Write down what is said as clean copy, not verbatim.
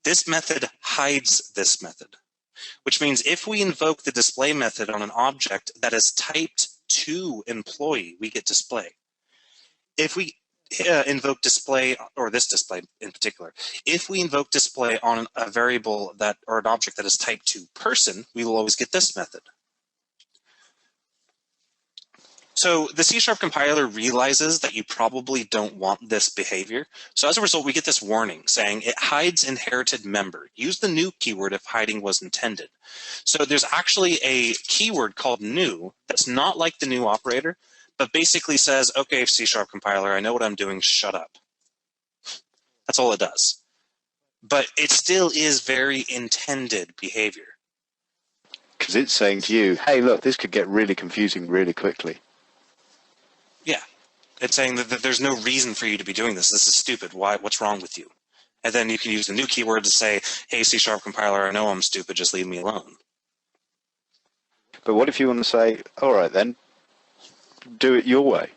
This method hides this method, which means if we invoke the display method on an object that is typed to employee, we get display. If we invoke display, or this display in particular, if we invoke display on a variable that, or an object that is typed to person, we will always get this method. So the C# compiler realizes that you probably don't want this behavior. So as a result, we get this warning saying it hides inherited member. Use the new keyword if hiding was intended. So there's actually a keyword called new that's not like the new operator, but basically says, okay, C# compiler, I know what I'm doing, shut up. That's all it does. But it still is very intended behavior. Because it's saying to you, hey, look, this could get really confusing really quickly. Yeah. It's saying that there's no reason for you to be doing this. This is stupid. Why? What's wrong with you? And then you can use the new keyword to say, hey, C# compiler, I know I'm stupid, just leave me alone. But what if you want to say, all right then, do it your way?